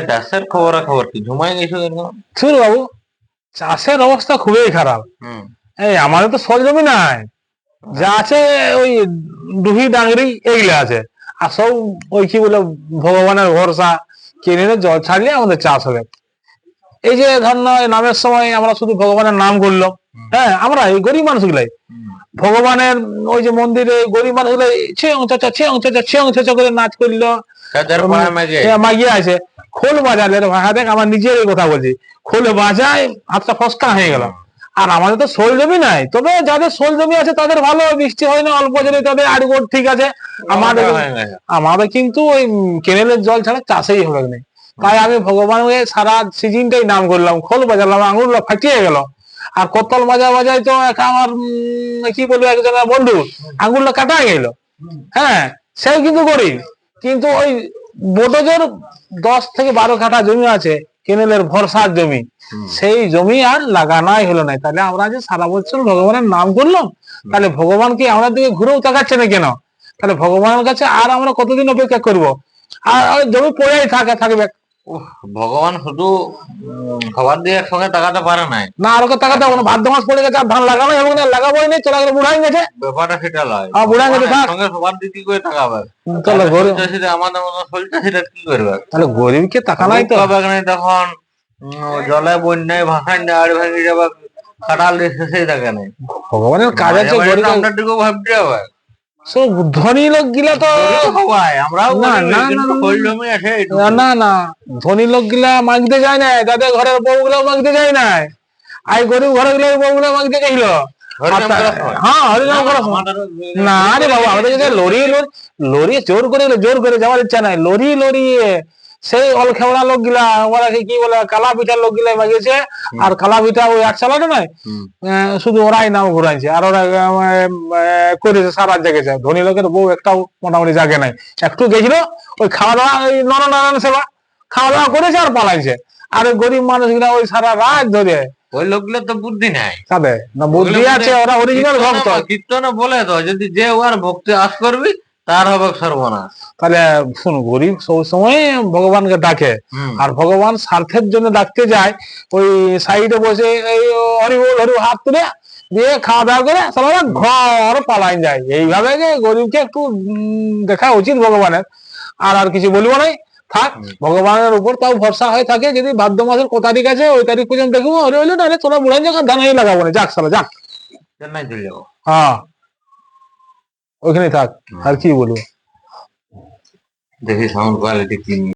চাষের খবর কি ঝুমাই গেছো একদম? শুন বাবু, চাষের অবস্থা খুবই খারাপ। এই আমাদের তো সল জমি নাই, যা আছে ওই ডুহি ডাংরি এগুলা আছে। আর সব ওই কি বলে ভগবানের ভরসা, কেনেলে জল ছাড়লে আমাদের চাষ হবে। এই যে ধর নামের সময় আমরা শুধু ভগবানের নাম করলাম, হ্যাঁ আমরা এই গরিব মানুষগুলাই ভগবানের ওই যে মন্দিরে গরিব মানুষগুলাই ছেং চাচা ছেং চাচা ছেং চাচা করে নাচ করলো, মাগিয়ে আছে। খোল বাজালে ভাষা দেখ, আমার নিজের কথা বলছি, খোল বাজায় হাতটা ফসকা হয়ে গেল। আর আমাদের তো শোল জমি নাই, তবে যাদের শোল জমি আছে তাদের ভালো, বৃষ্টি হয় না অল্প জলে, তাদের আড়গোড় ঠিক আছে। আমাদের কিন্তু ওই কেনেলের জল ছাড়া চাষেই হবে না। তাই আমি ভগবানকে সারা সিজনটাই নাম করলাম, খোল বাজালাম, আঙুল ফাটিয়ে গেল। আর কতল বাজায় তো আমার কি বলবো, একজনের বন্ধু আঙুলটা কাটা গেল। হ্যাঁ, সেও কিন্তু গরিব, কিন্তু ওই বড় জোর 10 থেকে 12 কাঠা জমি আছে, কেনেলের ভরসার জমি, সেই জমি আর লাগানোই হলো না। তাহলে আমরা যে সারা বছর ভগবানের নাম করলাম, তাহলে ভগবান কি আমাদের দিকে ঘুরেও তাকাচ্ছে না কেন? তাহলে ভগবানের কাছে আর আমরা কতদিন অপেক্ষা করব? আর জমি পড়েই থাকবে। ভগবান শুধু খাবার দিয়ে একসঙ্গে টাকাতে পারে নাই না, আর ওকে টাকাতে হবে না। ভাদ্র মাস পড়ে গেছে, আর ধান লাগানো এবং লাগাবোই নেই, চলে গেলে বুড়াই গেছে ব্যাপারটা, সেটা লয়। বুড়াই গেছে, সঙ্গে সবার দিকে করে টাকাবে। তাহলে গরিব আমাদের মতো চলছে, সেটা কি করবে? তাহলে গরিবকে টাকা নাই তো তখন জলে বন্যায় ভাসায় আড়ি ভাঙি যাবে, কাটাল শেষেই থাকে নাই। ভগবানের কাজ আছে, আমরা দিকেও ভাবতে হবে। সব ধনী লোক গিলা তো না না, ধনী লোক গিলা মাগতে যায় না, তাদের ঘরের বউ গুলো মাগতে যায় না। আর গরিব ঘরের গুলো বউ গুলো মাগতে গেছিল। হ্যাঁ, না রে বাবু, আমাদের যদি লড়িয়ে জোর করে যাওয়ার ইচ্ছা নাই। লড়িয়ে সেই অলখেওড়া লোক গিলা, ওরা কি বলে কালা পিঠার লোক গিলা মাগিয়েছে। আর কালা পিঠা ওই 8 চালানো নয়, শুধু ওরাই নাম ঘুরাইছে, আর ওরা করেছে সারা জেগেছে। ধনী লোকের বউ একটাও মোটামুটি জাগে নাই, একটু গেছিল ওই খাওয়া দাওয়া, ওই নরনারায়ণ সেবা খাওয়া দাওয়া করেছে আর পালাইছে। আর ওই গরিব মানুষগুলা ওই সারা রাত ধরে, ওই লোকগুলো তো বুদ্ধি নাই। তাদের না বুদ্ধি আছে, ওরা অরিজিনাল ভক্ত। কীর্তনে বলে তো, যদি যে ওর ভক্তি আশ করবি তার হবে সর্বনাশ। তাহলে শুন, গরিব সবসময় ভগবানকে ডাকে, আর ভগবান স্বার্থের জন্য ডাকতে যায়। ওই সাইডে বসে এই হরিবল হরি হাত তুলে দিয়ে খাওয়া দাওয়া করে সবাই ঘর পালাই যায়। এইভাবে গরিবকে একটু দেখা উচিত ভগবানের। আর কিছু বলবো নাই, থাক। ভগবানের উপর তাও ভরসা হয়ে থাকে। যদি ভাদ্র মাসের ক তারিখ আছে ওই তারিখ পর্যন্ত দেখবো, হলে হইলো, নাহলে তোরা বুড়াই জায়গা ধান লাগাবো না, যাক সালা যাক, চেন্নাই চলে যাবো। হ্যাঁ, ওইখানে থাক। আর কি বলবো, দেখি সাউন্ড কোয়ালিটি কি।